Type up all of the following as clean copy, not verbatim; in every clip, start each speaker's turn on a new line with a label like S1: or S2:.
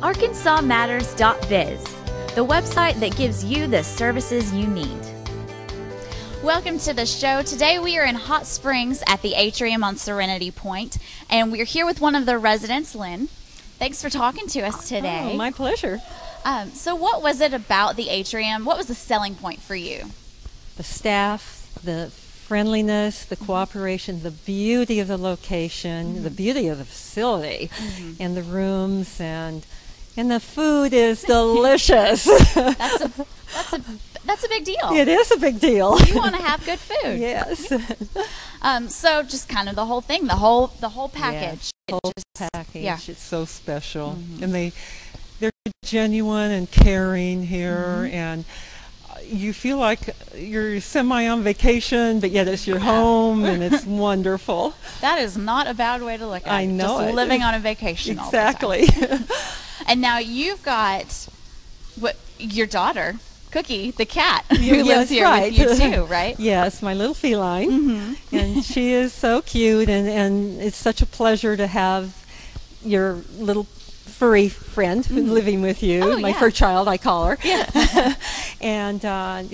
S1: ArkansasMatters.biz, the website that gives you the services you need. Welcome to the show. Today we are in Hot Springs at the Atrium on Serenity Point, and we're here with one of the residents, Lynn. Thanks for talking to us today.
S2: Oh, my pleasure.
S1: So what was it about the Atrium? What was the selling point for you?
S2: The staff, the friendliness, the cooperation, the beauty of the location, the beauty of the facility, and the rooms, and the food is delicious.
S1: That's a big deal.
S2: It is a big deal.
S1: You want to have good food.
S2: Yes.
S1: So just kind of the whole thing, the whole package.
S2: Yeah, whole package.
S1: Yeah.
S3: It's so special, and they're genuine and caring here, and you feel like you're semi on vacation, but yet it's your home, and it's wonderful.
S1: That is not a bad way to look at it.
S2: I know
S1: just
S2: it.
S1: living on a vacation all the
S2: Exactly.
S1: time. And now you've got your daughter, Cookie, the cat, who lives
S2: Yes,
S1: here
S2: right.
S1: with you too, right?
S2: Yes, my little feline, and she is so cute, and it's such a pleasure to have your little furry friend living with you,
S1: Oh,
S2: my
S1: yeah.
S2: fur child, I call her.
S1: Yeah.
S2: And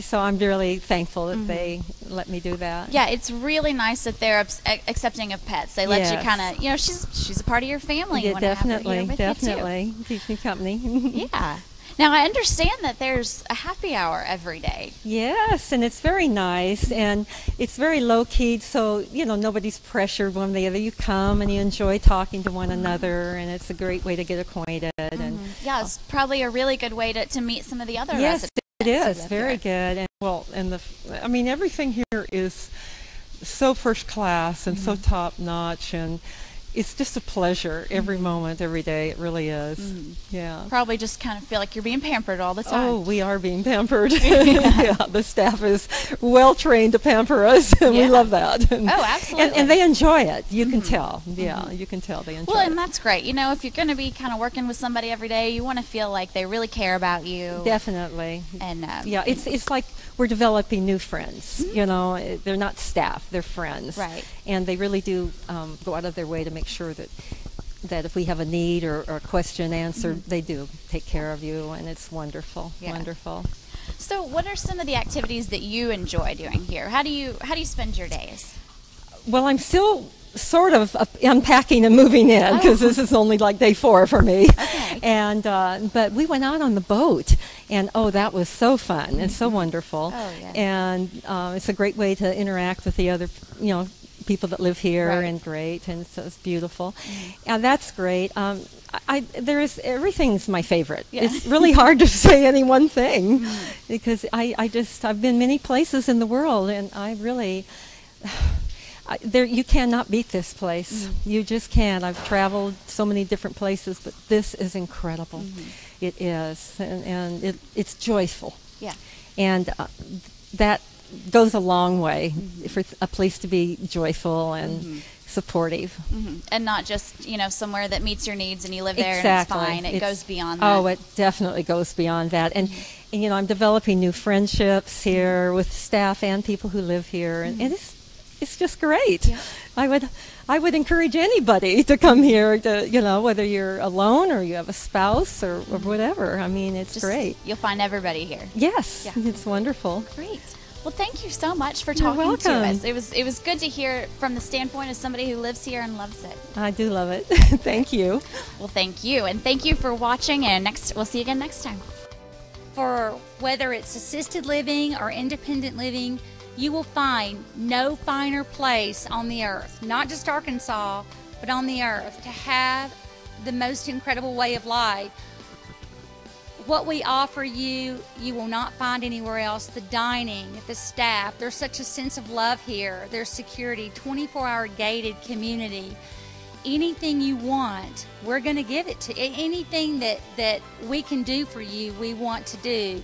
S2: so I'm really thankful that they let me do that.
S1: Yeah, it's really nice that they're accepting of pets. They let you
S2: Yes.
S1: kind of, she's a part of your family. You
S2: Yeah,
S1: wanna have her here
S2: definitely,
S1: with
S2: definitely. Keeps me company.
S1: you too. Yeah. Now I understand that there's a happy hour every day.
S2: Yes, and it's very nice, and it's very low-key, so, nobody's pressured one way or the other. You come and you enjoy talking to one another, and it's a great way to get acquainted. And
S1: Yeah, it's probably a really good way to meet some of the other
S2: yes,
S1: residents.
S2: it
S1: who
S2: is.
S1: live
S2: Very
S1: here.
S2: good. And
S3: Everything here is so first class and so top notch, and it's just a pleasure every moment, every day. It really is. Yeah.
S1: Probably just kind of feel like you're being pampered all the time.
S2: Oh, we are being pampered. Yeah, the staff is well trained to pamper us, and
S1: Yeah.
S2: we love that. And,
S1: absolutely.
S2: And they enjoy it. You can tell. Yeah, you can tell they enjoy
S1: Well,
S2: it.
S1: and that's great. If you're going to be kind of working with somebody every day, you want to feel like they really care about you.
S2: Definitely.
S1: And
S2: Yeah, it's like we're developing new friends. They're not staff; they're friends.
S1: Right.
S2: And they really do go out of their way to make sure that if we have a need or a question answered, they do take care of you, and it's wonderful.
S1: Yeah.
S2: Wonderful.
S1: So, what are some of the activities that you enjoy doing here? How do you spend your days?
S2: Well, I'm still sort of unpacking and moving in because this is only like day 4 for me.
S1: Okay.
S2: And but we went out on the boat, and that was so fun and so wonderful.
S1: Oh, yeah.
S2: And it's a great way to interact with the other, people that live here,
S1: Right.
S2: and great, and so it's beautiful. And that's great. Everything's my favorite.
S1: Yeah.
S2: It's really hard to say any one thing because I've been many places in the world, and I really. You cannot beat this place. You just can't. I've traveled so many different places, but this is incredible. It is, and it's joyful.
S1: Yeah.
S2: And that goes a long way for a place to be joyful and supportive.
S1: And not just, somewhere that meets your needs and you live there
S2: Exactly.
S1: and it's fine. It goes beyond that.
S2: Oh, it definitely goes beyond that. And I'm developing new friendships here with staff and people who live here, and it's just great.
S1: Yeah.
S2: I would encourage anybody to come here to, whether you're alone or you have a spouse or whatever. I mean, it's great.
S1: You'll find everybody here.
S2: Yes,
S1: Yeah.
S2: it's wonderful.
S1: Great. Well, thank you so much for
S2: You're
S1: talking to
S2: welcome.
S1: us. It was good to hear from the standpoint of somebody who lives here and loves it.
S2: I do love it. Thank you.
S1: Well, thank you, and thank you for watching. And we'll see you again next time.
S4: For whether it's assisted living or independent living, you will find no finer place on the earth, not just Arkansas, but on the earth, to have the most incredible way of life. What we offer you, you will not find anywhere else. The dining, the staff, there's such a sense of love here. There's security, 24-hour gated community. Anything you want, we're going to give it to you. Anything that we can do for you, we want to do.